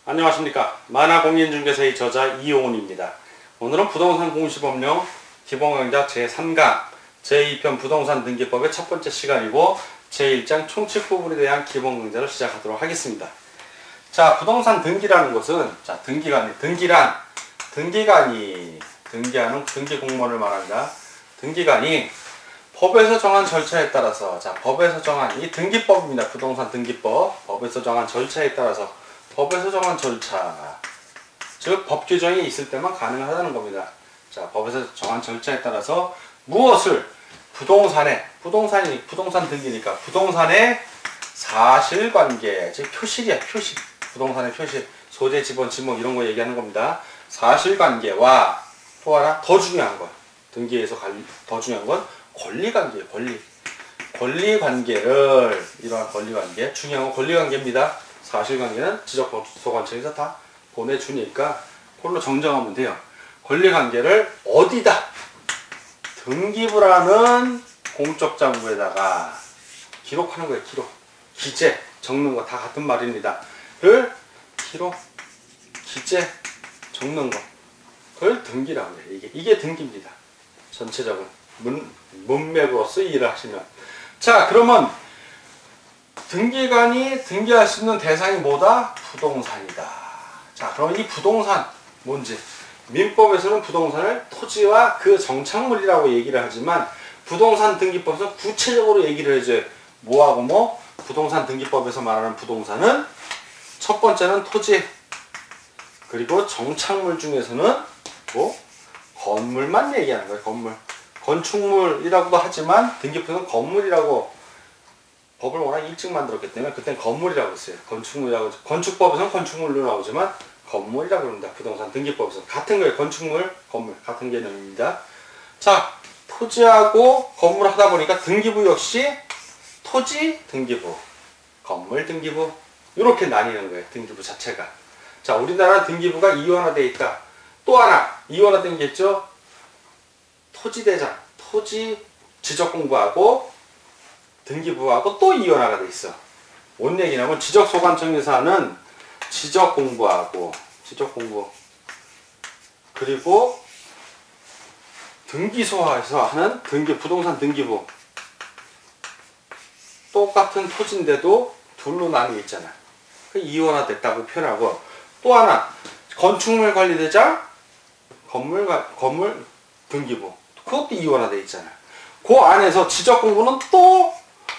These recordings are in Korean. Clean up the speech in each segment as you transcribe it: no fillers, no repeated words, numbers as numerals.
안녕하십니까. 만화공인중개사의 저자 이용훈입니다. 오늘은 부동산 공시법령 기본강좌 제3강 제2편 부동산 등기법의 첫 번째 시간이고 제1장 총칙 부분에 대한 기본강좌를 시작하도록 하겠습니다. 자, 부동산 등기라는 것은 등기하는 등기공무원을 말한다. 등기관이 법에서 정한 절차에 따라서 법에서 정한 이 등기법입니다. 부동산 등기법 법에서 정한 절차에 따라서 법에서 정한 절차, 즉 법 규정이 있을 때만 가능하다는 겁니다. 자, 법에서 정한 절차에 따라서 무엇을 부동산 등기니까 부동산의 사실관계, 즉 표시야, 표시. 부동산의 표시, 소재, 지번, 지목 이런 거 얘기하는 겁니다. 사실관계와 또 하나 더 중요한 건 등기에서 더 중요한 건 권리관계예요. 권리관계를 이러한 권리관계, 중요한 건 권리관계입니다. 사실관계는 지적소관청에서 다 보내주니까 그걸로 정정하면 돼요. 권리관계를 어디다? 등기부라는 공적 장부에다가 기록하는 거예요. 기재 적는 거 다 같은 말입니다. 기재 적는 거 그걸 등기라고 해요. 이게 등기입니다. 전체적인 문맥으로서 이해를 하시면, 자, 그러면 등기관이 등기할 수 있는 대상이 뭐다? 부동산이다. 자, 그럼 이 부동산 뭔지, 민법에서는 부동산을 토지와 그 정착물이라고 얘기를 하지만 부동산 등기법에서 구체적으로 얘기를 해줘요. 뭐하고 뭐? 부동산 등기법에서 말하는 부동산은 첫 번째는 토지, 그리고 정착물 중에서는 뭐? 건물만 얘기하는 거예요. 건물. 건축물이라고도 하지만 등기법에서는 건물이라고 법을 워낙 일찍 만들었기 때문에 그때는 건물이라고 했어요. 건축물이라고, 건축법에서는 건축물로 나오지만 건물이라고 합니다. 부동산 등기법에서 같은 거예요. 건축물, 건물 같은 개념입니다. 자, 토지하고 건물 하다 보니까 등기부 역시 토지 등기부, 건물 등기부 이렇게 나뉘는 거예요. 등기부 자체가. 자, 우리나라 등기부가 이원화되어 있다. 또 하나 이원화된 게 있죠. 토지대장, 토지 지적공부하고 등기부하고 또 이원화가 돼 있어. 뭔 얘기냐면 지적소관청에서 하는 지적공부 그리고 등기소에서 하는 부동산 등기부 똑같은 토지인데도 둘로 나뉘어 있잖아. 그 이원화됐다고 표현하고, 또 하나 건축물 관리대장 건물 등기부 그것도 이원화되어 있잖아. 그 안에서 지적공부는 또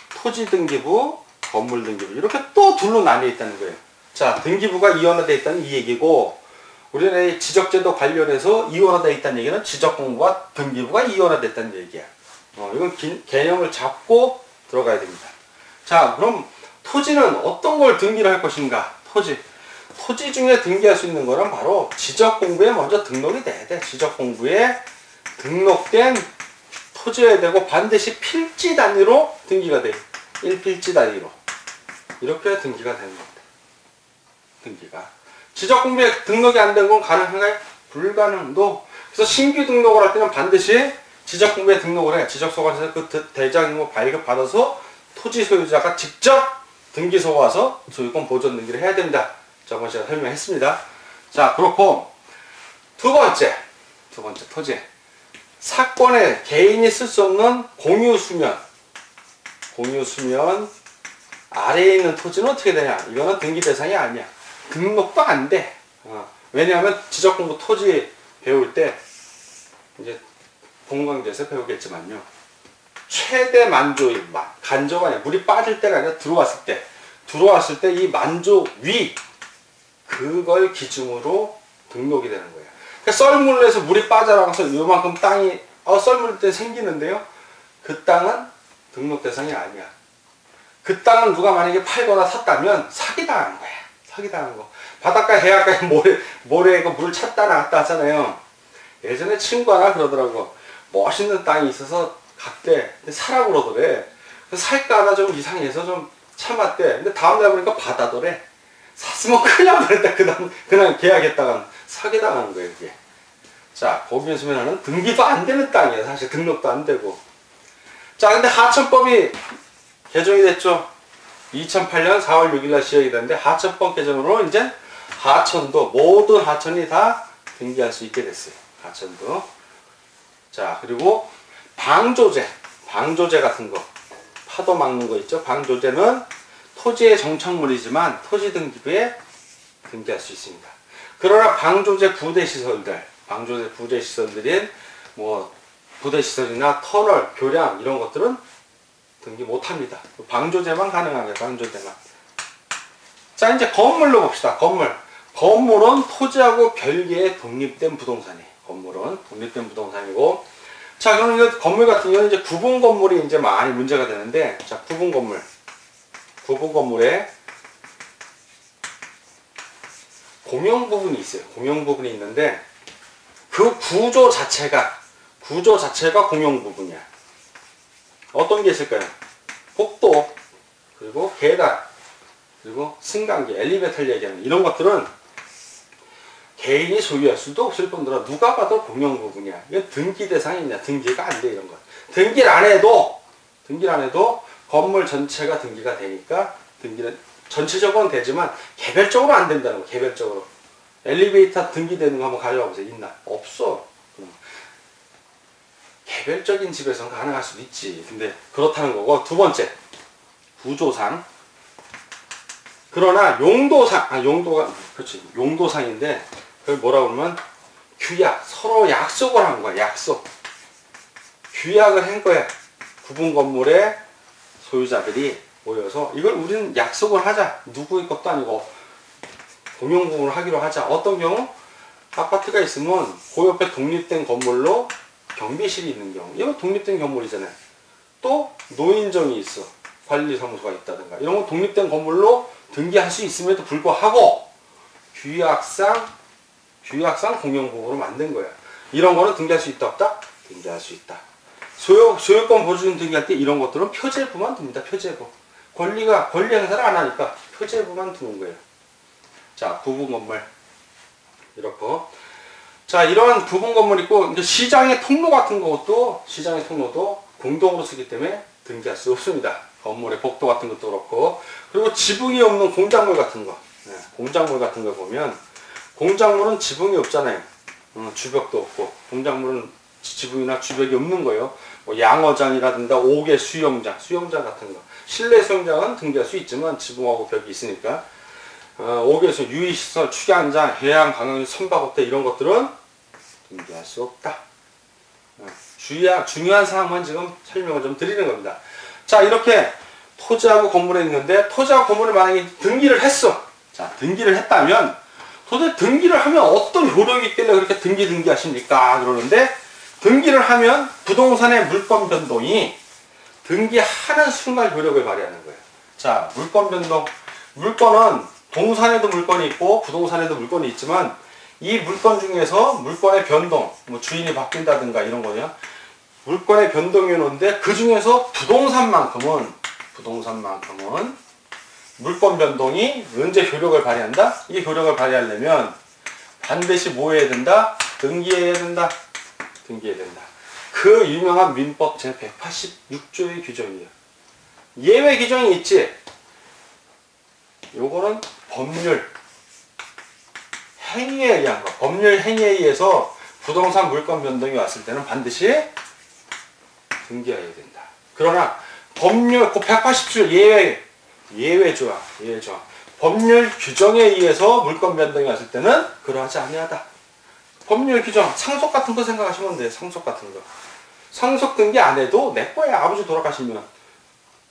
토지 등기부, 건물 등기부 이렇게 또 둘로 나뉘어 있다는 거예요. 자, 등기부가 이원화되어 있다는 이 얘기고, 우리나라의 지적제도 관련해서 이원화되어 있다는 얘기는 지적공부와 등기부가 이원화됐다는 얘기야. 이건 개념을 잡고 들어가야 됩니다. 자, 그럼 토지는 어떤 걸 등기를 할 것인가? 토지 중에 등기할 수 있는 거는 바로 지적공부에 먼저 등록이 돼야 돼. 지적공부에 등록된 토지여야 되고 반드시 필지 단위로 등기가 돼. 1필지 단위로. 이렇게 등기가 되는 겁니다. 등기가. 지적공부에 등록이 안 된 건 가능한가요? 불가능도. 그래서 신규 등록을 할 때는 반드시 지적공부에 등록을 해. 지적소관청에서 그 대장이고 발급받아서 토지 소유자가 직접 등기소 와서 소유권 보존 등기를 해야 됩니다. 저번 시간에 설명했습니다. 자, 그렇고 두 번째 토지. 사건에 개인이 쓸 수 없는 공유수면 아래에 있는 토지는 어떻게 되냐? 이거는 등기 대상이 아니야. 등록도 안 돼. 왜냐하면 지적공부 토지 배울 때 이제 공강제에서 배우겠지만요. 최대 만조인 간조가 아니라 물이 빠질 때가 아니라 들어왔을 때 이 만조 위 그걸 기준으로 등록이 되는 거예요. 그러니까 썰물로 해서 물이 빠져나가서 요만큼 땅이 썰물 때 생기는데요. 그 땅은 등록 대상이 아니야. 그 땅을 누가 만약에 팔거나 샀다면 사기당하는 거야. 사기당한 거. 바닷가 해안가에 모래에 물을 찾다 나갔다 하잖아요. 예전에 친구 하나 그러더라고. 멋있는 땅이 있어서 갔대. 근데 사라고 그러더래. 살까 하나 좀 이상해서 좀 참았대. 근데 다음날 보니까 바다더래. 샀으면 큰일 날 뻔했다. 그냥 계약했다가 사기당하는 거예요, 이게. 자, 법인수면허는 등기도 안 되는 땅이에요. 사실 등록도 안 되고. 자, 근데 하천법이 개정이 됐죠. 2008년 4월 6일 날 시행이 됐는데 하천법 개정으로 이제 하천도 모든 하천이 다 등기할 수 있게 됐어요. 하천도. 자, 그리고 방조제 같은 거, 파도 막는 거 있죠. 방조제는 토지의 정착물이지만 토지 등기부에 등기할 수 있습니다. 그러나 방조제 부대시설들인 뭐 부대시설이나 터널, 교량 이런 것들은 등기 못합니다. 방조제만 가능하게 방조제만. 자, 이제 건물로 봅시다. 건물은 토지하고 별개의 독립된 부동산이에요. 건물은 독립된 부동산이고, 자, 그럼 이거 건물 같은 경우는 이제 구분 건물이 이제 많이 문제가 되는데, 자, 구분 건물에 공용 부분이 있어요. 공용 부분이 있는데 그 구조 자체가 공용 부분이야. 어떤 게 있을까요? 복도, 그리고 계단, 그리고 승강기, 엘리베이터를 얘기하는 이런 것들은 개인이 소유할 수도 없을 뿐더러 누가 봐도 공용 부분이야. 이건 등기 대상이냐? 등기가 안 돼, 이런 것. 등기를 안 해도 건물 전체가 등기가 되니까 등기는 전체적으로는 되지만 개별적으로 안 된다는 거. 개별적으로. 엘리베이터 등기되는 거 한번 가져와 보세요. 있나? 없어. 개별적인 집에서는 가능할 수도 있지. 근데 그렇다는 거고. 두 번째, 구조상. 그러나 용도상인데 그걸 뭐라 그러면 규약, 서로 약속을 한 거야. 약속. 규약을 한 거야. 구분 건물의 소유자들이 모여서 이걸 우리는 약속을 하자. 누구의 것도 아니고 공용 부분을 하기로 하자. 어떤 경우? 아파트가 있으면 그 옆에 독립된 건물로 경비실이 있는 경우. 이거 독립된 건물이잖아요. 또 노인정이 있어. 관리사무소가 있다든가. 이런 건 독립된 건물로 등기할 수 있음에도 불구하고 규약상 공용 부분으로 만든 거야. 이런 거는 등기할 수 있다 없다? 등기할 수 있다. 소유권 보증인 등기할 때 이런 것들은 표제부만 둡니다. 표제부. 권리 행사를 안 하니까 표제부만 두는 거예요. 자, 구분 건물. 이렇고. 자, 이러한 구분 건물 있고, 이제 시장의 통로 같은 것도, 시장의 통로도 공동으로 쓰기 때문에 등기할 수 없습니다. 건물의 복도 같은 것도 그렇고. 그리고 지붕이 없는 공작물 같은 거. 네, 공작물 같은 거 보면, 공작물은 지붕이 없잖아요. 주벽도 없고. 공작물은 지붕이나 주벽이 없는 거예요. 뭐 양어장이라든가 5개 수영장 같은 거. 실내 수영장은 등기할 수 있지만 지붕하고 벽이 있으니까. 5개에서 유의시설, 축양장, 해양, 관광, 선박업대 이런 것들은 등기할 수 없다. 중요한 사항만 지금 설명을 좀 드리는 겁니다. 자, 이렇게 토지하고 건물에 있는데 토지하고 건물을 만약에 등기를 했어. 자, 등기를 했다면 도대체 등기를 하면 어떤 효력이 있길래 그렇게 등기하십니까? 그러는데 등기를 하면 부동산의 물권 변동이 등기하는 순간 효력을 발휘하는 거예요. 자, 물권 변동. 물권은 동산에도 물건이 있고 부동산에도 물건이 있지만 이 물건 중에서 물건의 변동, 뭐 주인이 바뀐다든가 이런 거냐. 물건의 변동이 오는데 그 중에서 부동산만큼은 물건 변동이 언제 효력을 발휘한다? 이 효력을 발휘하려면 반드시 뭐 해야 된다? 등기해야 된다. 그 유명한 민법 제186조의 규정이에요. 예외 규정이 있지. 요거는 법률 행위에 의한 거. 법률 행위에 의해서 부동산 물권 변동이 왔을 때는 반드시 등기해야 된다. 그러나 법률 187조 예외 조항. 법률 규정에 의해서 물권 변동이 왔을 때는 그러하지 아니하다. 법률 규정, 상속 같은 거 생각하시면 돼요. 상속 같은 거. 상속 등기 안 해도 내 거야. 아버지 돌아가시면.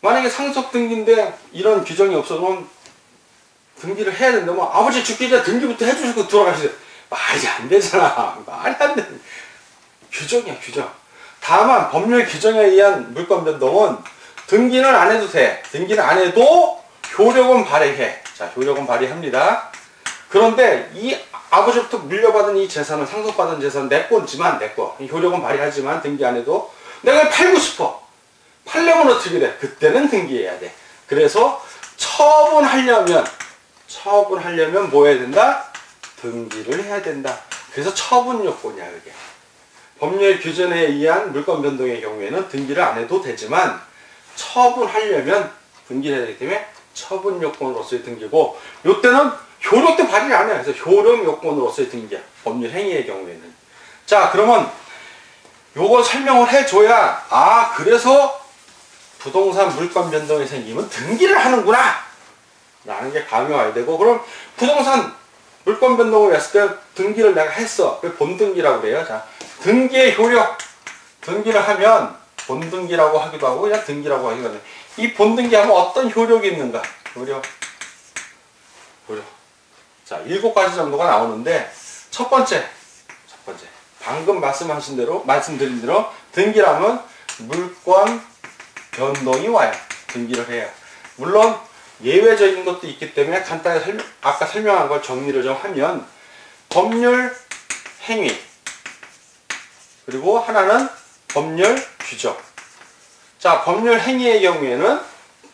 만약에 상속 등기인데 이런 규정이 없어도 등기를 해야 된다면 아버지 죽기 전에 등기부터 해주시고 돌아가시죠. 말이 안 되잖아. 말이 안 돼. 규정이야, 규정. 다만 법률 규정에 의한 물권 변동은 등기는 안 해도 돼. 등기는 안 해도 효력은 발휘해. 자, 효력은 발휘합니다. 그런데 이 아버지부터 물려받은 이 재산은, 상속받은 재산은 내 거지만, 내 거. 효력은 발휘하지만 등기 안 해도 내가 팔고 싶어. 팔려면 어떻게 돼? 그때는 등기해야 돼. 그래서 처분하려면 뭐 해야 된다? 등기를 해야 된다. 그래서 처분 요건이야, 그게. 법률 규정에 의한 물권 변동의 경우에는 등기를 안 해도 되지만 처분하려면 등기를 해야 되기 때문에 처분 요건으로서의 등기고, 요때는 효력도 발휘 안 해요. 그래서 효력 요건으로서의 등기야. 법률 행위의 경우에는. 자, 그러면 요걸 설명을 해줘야, 아, 그래서 부동산 물권 변동이 생기면 등기를 하는구나! 라는 게 감이 와야 되고, 그럼 부동산 물권 변동을 했을 때 등기를 내가 했어. 그게 본등기라고 그래요. 자, 등기의 효력. 등기를 하면 본등기라고 하기도 하고, 그냥 등기라고 하기도 하는데, 이 본등기 하면 어떤 효력이 있는가? 효력. 자, 7가지 정도가 나오는데, 첫 번째. 방금 말씀드린 대로, 등기라면 물권 변동이 와요. 등기를 해야. 물론, 예외적인 것도 있기 때문에 간단히 아까 설명한 걸 정리를 좀 하면, 법률 행위, 그리고 하나는 법률 규정. 자, 법률 행위의 경우에는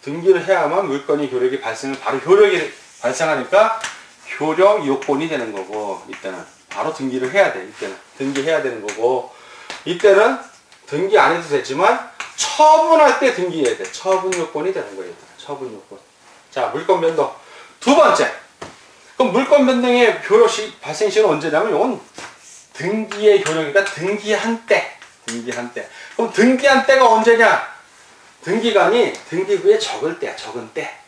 등기를 해야만 물권이 효력이 바로 효력이 발생하니까 효력 요건이 되는 거고, 이때는 바로 등기를 해야 돼. 이때는 등기해야 되는 거고, 이때는 등기 안 해도 되지만 처분할 때 등기해야 돼. 처분 요건이 되는 거예요. 처분 요건. 자, 물권 변동. 두 번째. 그럼 물권 변동의 효력이 발생 시는 언제냐면 이건 등기의 효력이니까 등기한 때. 그럼 등기한 때가 언제냐? 등기관이 등기 후에 적은 때.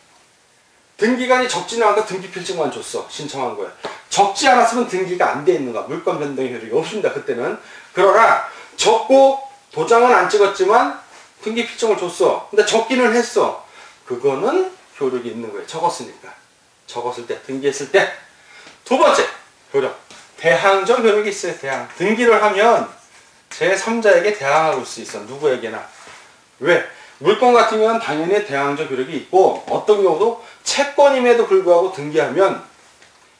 등기관이 적지는 않고 등기 필증만 줬어. 신청한 거야. 적지 않았으면 등기가 안 돼 있는 거야. 물권 변동의 효력이 없습니다. 그때는. 그러나 적고 도장은 안 찍었지만 등기 필증을 줬어. 근데 적기는 했어. 그거는 효력이 있는 거예요. 적었으니까. 적었을 때, 등기했을 때. 두 번째 효력. 대항적 효력이 있어요. 대항. 등기를 하면 제3자에게 대항하고 있을 수 있어. 누구에게나. 왜? 물권 같은 경우는 당연히 대항적 효력이 있고, 어떤 경우도 채권임에도 불구하고 등기하면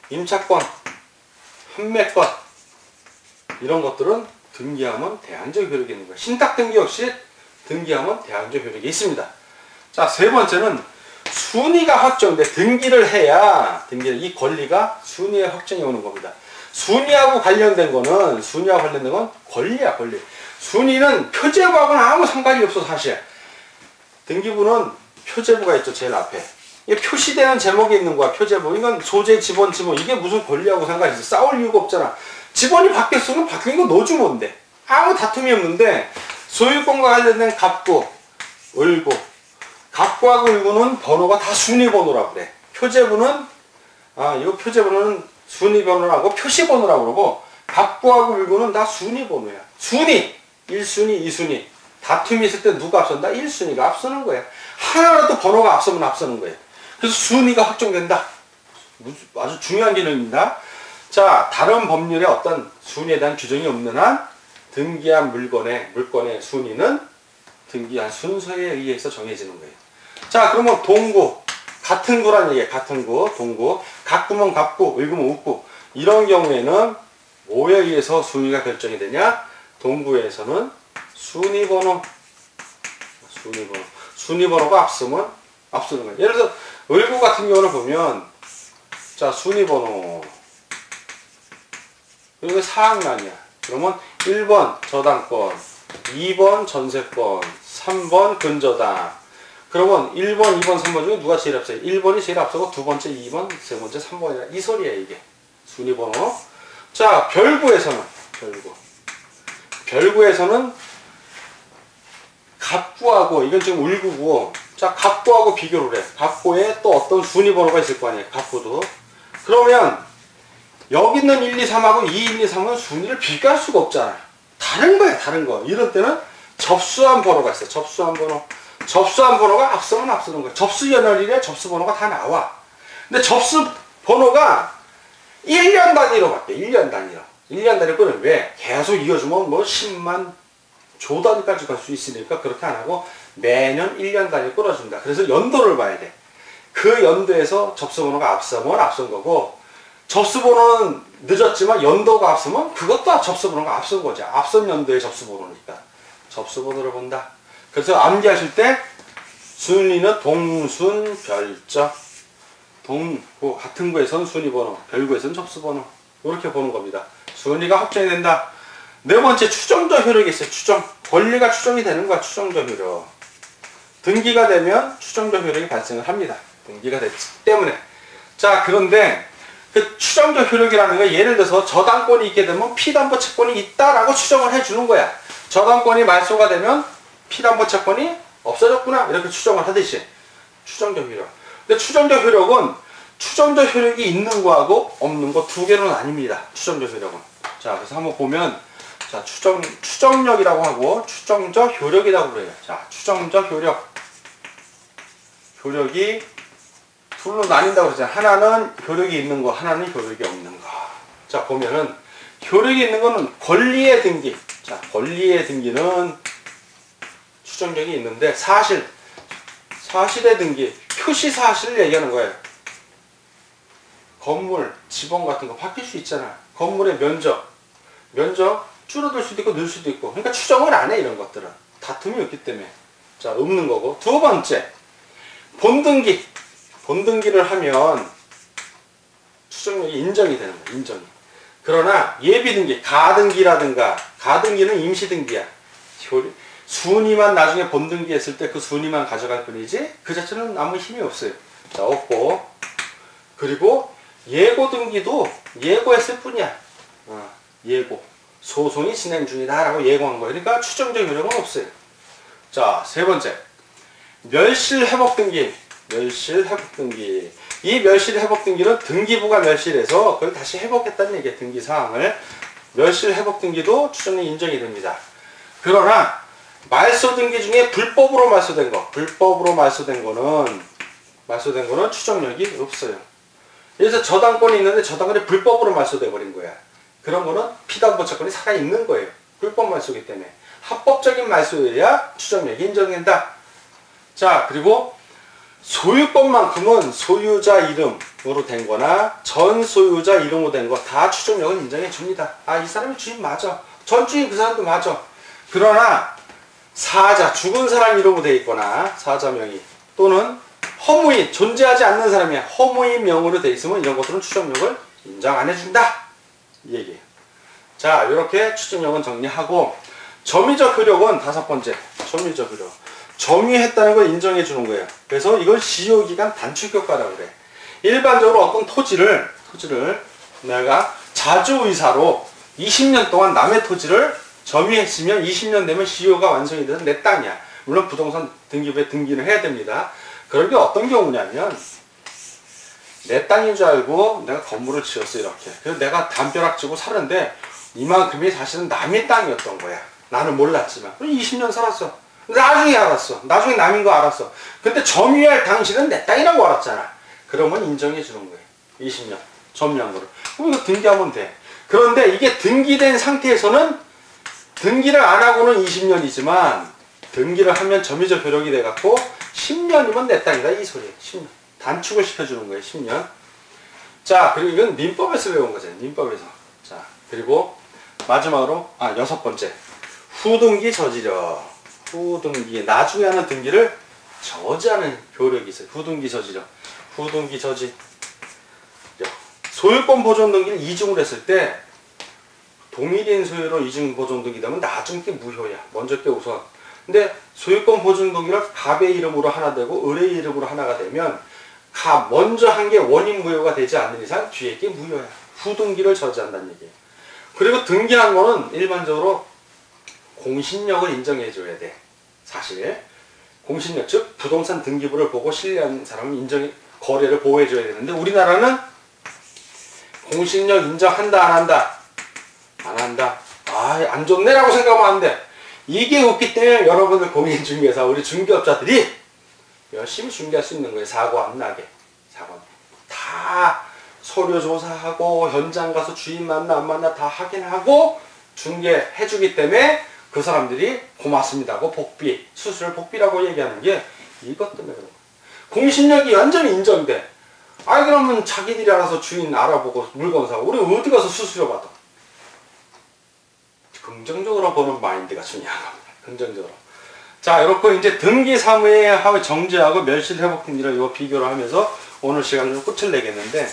임차권, 판매권 이런 것들은 등기하면 대항적 효력이 있는 거예요. 신탁 등기 역시 등기하면 대항적 효력이 있습니다. 자, 세 번째는 순위가 확정돼. 등기를 해야 이 권리가 순위에 확정이 오는 겁니다. 순위하고 관련된 건 권리야, 권리. 순위는 표제부하고는 아무 상관이 없어, 사실. 등기부는 표제부가 있죠, 제일 앞에. 이게 표시되는 제목이 있는 거야, 표제부. 이건 소재, 지번, 지번. 이게 무슨 권리하고 상관이 있어? 싸울 이유가 없잖아. 지번이 바뀌었으면 바뀐 거 넣어주면 뭔데? 아무 다툼이 없는데, 소유권과 관련된 갑구, 을구. 갑구하고 을구는 번호가 다 순위번호라고 그래. 표제부는, 이거 표제부는 순위번호라고 표시번호라고 그러고, 갑구하고 을구는 다 순위번호야. 순위! 1순위, 2순위. 다툼이 있을 때 누가 앞선다? 1순위가 앞서는 거야. 하나라도 번호가 앞서면 앞서는 거예요. 그래서 순위가 확정된다. 아주 중요한 개념입니다. 자, 다른 법률에 어떤 순위에 대한 규정이 없는 한 등기한 물건의 순위는 등기한 순서에 의해서 정해지는 거예요. 자, 그러면 동구, 같은 구란 얘기예요. 같은 구, 동구. 갑구면 갑구, 을구면 을구. 이런 경우에는 뭐에 의해서 순위가 결정이 되냐? 동구에서는 순위번호가 앞서는 거예요. 예를 들어서 을구 같은 경우를 보면, 자, 순위번호. 이거 사항란이야. 그러면 1번 저당권, 2번 전세권, 3번 근저당. 그러면 1번, 2번, 3번 중에 누가 제일 앞서요? 1번이 제일 앞서고 두 번째, 2번, 세 번째, 3번이라 이 소리야, 이게. 순위번호. 자, 별구에서는 갑구하고, 이건 지금 을구고, 자, 갑구하고 비교를 해. 갑구에 또 어떤 순위번호가 있을 거 아니에요. 갑구도. 그러면 여기 있는 1, 2, 3하고 2, 1, 2, 3은 순위를 비교할 수가 없잖아. 다른 거야, 다른 거. 이럴 때는 접수한 번호가 있어요. 접수한 번호가 앞서면 앞서는 거야. 접수 연월일에 접수 번호가 다 나와. 근데 접수 번호가 1년 단위로 바뀌어. 1년 단위로. 1년 단위로는 왜? 계속 이어주면 뭐 10만 조 단위까지 갈 수 있으니까 그렇게 안 하고 매년 1년 단위로 끌어준다. 그래서 연도를 봐야 돼. 그 연도에서 접수번호가 앞서면 앞선 거고, 접수번호는 늦었지만 연도가 앞서면 그것도 접수번호가 앞선 거죠. 앞선 연도의 접수번호니까. 접수번호를 본다. 그래서 암기하실 때 순위는 동순, 별적. 동구, 같은 구에서는 순위번호, 별구에서는 접수번호. 이렇게 보는 겁니다. 순위가 확정이 된다. 네 번째, 추정적 효력이 있어요. 추정. 권리가 추정이 되는 거야, 추정적 효력. 등기가 되면 추정적 효력이 발생을 합니다. 등기가 됐기 때문에. 자, 그런데 그 추정적 효력이라는 거 예를 들어서 저당권이 있게 되면 피담보 채권이 있다라고 추정을 해주는 거야. 저당권이 말소가 되면 피담보 채권이 없어졌구나 이렇게 추정을 하듯이 추정적 효력. 근데 추정적 효력은 추정적 효력이 있는 거하고 없는 거 두 개로 나뉩니다. 추정적 효력은. 자, 그래서 한번 보면 자, 추정력이라고 하고 추정적 효력이라고 그래요. 자, 추정적 효력. 효력이 둘로 나뉜다고 그러잖아요. 하나는 효력이 있는 거, 하나는 효력이 없는 거. 자, 보면은 효력이 있는 거는 권리의 등기. 자, 권리의 등기는 추정력이 있는데 사실의 등기, 표시 사실을 얘기하는 거예요. 건물, 지번 같은 거 바뀔 수 있잖아. 건물의 면적 줄어들 수도 있고 늘 수도 있고. 그러니까 추정을 안 해, 이런 것들은. 다툼이 없기 때문에. 자, 없는 거고. 두 번째, 본등기. 본등기를 하면 추정력이 인정이 되는 거야, 인정이. 그러나 예비등기, 가등기라든가, 가등기는 임시등기야. 순위만 나중에 본등기 했을 때 그 순위만 가져갈 뿐이지 그 자체는 아무 힘이 없어요. 자, 없고. 그리고 예고등기도 예고했을 뿐이야. 예고. 소송이 진행 중이다 라고 예고한 거예요. 그러니까 추정적 효력은 없어요. 자, 세 번째, 멸실회복등기. 멸실회복등기. 이 멸실회복등기는 등기부가 멸실해서 그걸 다시 회복했다는 얘기예요. 등기사항을. 멸실회복등기도 추정력이 인정이 됩니다. 그러나 말소등기 중에 불법으로 말소된 거는 추정력이 없어요. 그래서 저당권이 있는데 저당권이 불법으로 말소돼 버린 거야. 그런 거는 피담보 채권이 살아있는 거예요. 불법 말소이기 때문에. 합법적인 말소여야 추정력이 인정된다. 자, 그리고 소유권만큼은 소유자 이름으로 된 거나 전 소유자 이름으로 된 거 다 추정력은 인정해 줍니다. 아, 이 사람이 주인 맞아. 전 주인 그 사람도 맞아. 그러나 사자, 죽은 사람 이름으로 돼 있거나 사자명의 또는 허무인, 존재하지 않는 사람이야. 허무인 명으로 돼 있으면 이런 것들은 추정력을 인정 안 해준다. 이 얘기예요. 자, 이렇게 추정력은 정리하고 점유적 효력은 다섯 번째. 점유적 효력. 점유했다는 걸 인정해 주는 거예요. 그래서 이걸 시효기간 단축효과라고 그래. 일반적으로 어떤 토지를 내가 자주의사로 20년 동안 남의 토지를 점유했으면 20년 되면 시효가 완성이 돼서 내 땅이야. 물론 부동산 등기부에 등기는 해야 됩니다. 그런 게 어떤 경우냐면 내 땅인 줄 알고 내가 건물을 지었어 이렇게. 그래서 내가 담벼락 지고 사는데 이만큼이 사실은 남의 땅이었던 거야. 나는 몰랐지만 20년 살았어. 나중에 알았어. 나중에 남인 거 알았어. 근데 점유할 당시는 내 땅이라고 알았잖아. 그러면 인정해 주는 거예요. 20년 점유한 거를. 그럼 이거 등기하면 돼. 그런데 이게 등기된 상태에서는 등기를 안 하고는 20년이지만 등기를 하면 점유적 효력이 돼갖고 10년이면 내 땅이다 이 소리예요. 10년. 단축을 시켜주는 거예요. 10년. 자, 그리고 이건 민법에서 배운 거잖아요. 민법에서. 자, 그리고 마지막으로 여섯 번째, 후등기 저지력. 후등기, 나중에 하는 등기를 저지하는 효력이 있어요. 후등기 저지력. 후등기 저지. 소유권 보존 등기를 이중을 했을 때 동일인 소유로 이중 보존 등기 되면 나중 게 무효야. 먼저 게 우선. 근데 소유권 보존 등기를 갑의 이름으로 하나 되고 을의 이름으로 하나가 되면 갑 먼저 한 게 원인 무효가 되지 않는 이상 뒤에 게 무효야. 후등기를 저지한다는 얘기예요. 그리고 등기한 거는 일반적으로 공신력을 인정해 줘야 돼. 사실 공신력, 즉 부동산 등기부를 보고 신뢰한 사람은 거래를 보호해 줘야 되는데 우리나라는 공신력 인정한다 안 한다? 안 한다. 안 좋네라고 생각하면 안 돼. 이게 없기 때문에 여러분들 공인중개사, 우리 중개업자들이 열심히 중개할 수 있는 거예요. 사고 안 나게. 다 서류 조사하고 현장 가서 주인 만나 안 만나 다 확인하고 중개해주기 때문에 그 사람들이 고맙습니다고 복비, 수수료 복비라고 얘기하는 게 이것 때문에 그런 거예요. 공신력이 완전히 인정돼. 그러면 자기들이 알아서 주인 알아보고 물건 사고 우리 어디 가서 수수료 받아. 긍정적으로 보는 마인드가 중요한 겁니다. 긍정적으로. 자, 이렇게 이제 등기 사무의 정지하고 멸실회복 등기를 이거 비교를 하면서 오늘 시간을 좀 끝을 내겠는데,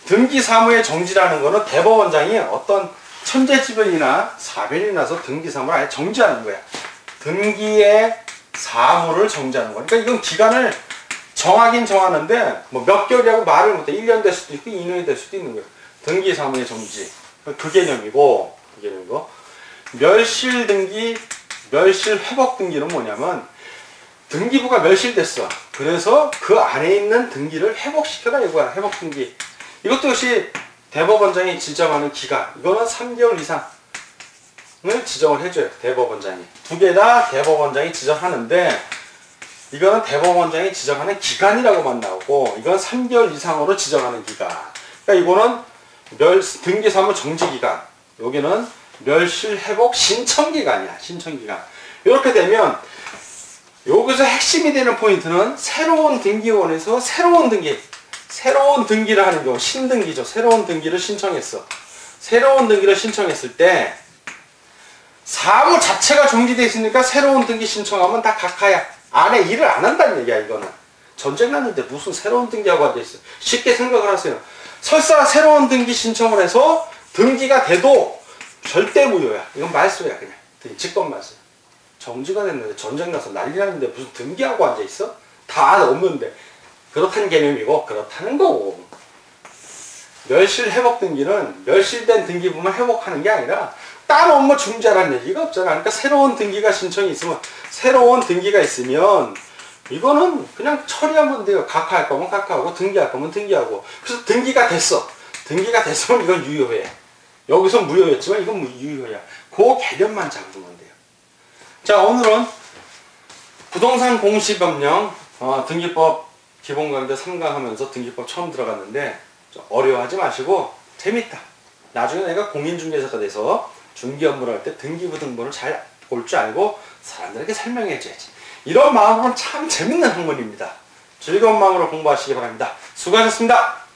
등기 사무의 정지라는 거는 대법원장이 어떤 천재지변이나 사변이 나서 등기 사무를 아예 정지하는 거야. 등기의 사무를 정지하는 거니까 이건 기간을 정하긴 정하는데 뭐 몇 개월이라고 말을 못해. 1년 될 수도 있고 2년이 될 수도 있는 거예요. 등기 사무의 정지. 그 개념이고, 멸실 등기, 멸실 회복 등기는 뭐냐면 등기부가 멸실됐어. 그래서 그 안에 있는 등기를 회복시켜라 이거야. 회복 등기. 이것도 역시 대법원장이 지정하는 기간. 이거는 3개월 이상을 지정을 해줘요. 대법원장이. 두 개 다 대법원장이 지정하는데 이거는 대법원장이 지정하는 기간이라고만 나오고 이건 3개월 이상으로 지정하는 기간. 그러니까 이거는 등기사무 정지기간. 여기는 멸실회복 신청기간이야. 신청기간. 이렇게 되면 여기서 핵심이 되는 포인트는 새로운 등기원에서 새로운 등기를 하는 경우, 신등기죠. 새로운 등기를 신청했어. 새로운 등기를 신청했을 때 사무 자체가 정지되어 있으니까 새로운 등기 신청하면 다 각하야. 안에 일을 안 한다는 얘기야. 이거는 전쟁 났는데 무슨 새로운 등기하고 앉아있어. 쉽게 생각을 하세요. 설사 새로운 등기 신청을 해서 등기가 돼도 절대 무효야. 이건 말소야. 그냥 직권 말소. 정지가 됐는데 전쟁 나서 난리 났는데 무슨 등기하고 앉아있어? 다 없는데. 그렇다는 개념이고 그렇다는 거고. 멸실 회복 등기는 멸실된 등기부만 회복하는 게 아니라 딴 업무 중지하라는 얘기가 없잖아. 그러니까 새로운 등기가 신청이 있으면 새로운 등기가 있으면 이거는 그냥 처리하면 돼요. 각하할 거면 각하하고 등기할 거면 등기하고. 그래서 등기가 됐어. 등기가 됐으면 이건 유효해. 여기서 무효였지만 이건 유효야. 그 개념만 잡으면 돼요. 자, 오늘은 부동산 공시법령 등기법 기본 강좌 3강 하면서 등기법 처음 들어갔는데 좀 어려워하지 마시고 재밌다. 나중에 내가 공인중개사가 돼서 중개 업무를 할 때 등기부 등본을 잘 볼 줄 알고 사람들에게 설명해 줘야지. 이런 마음으로는 참 재밌는 학문입니다. 즐거운 마음으로 공부하시기 바랍니다. 수고하셨습니다.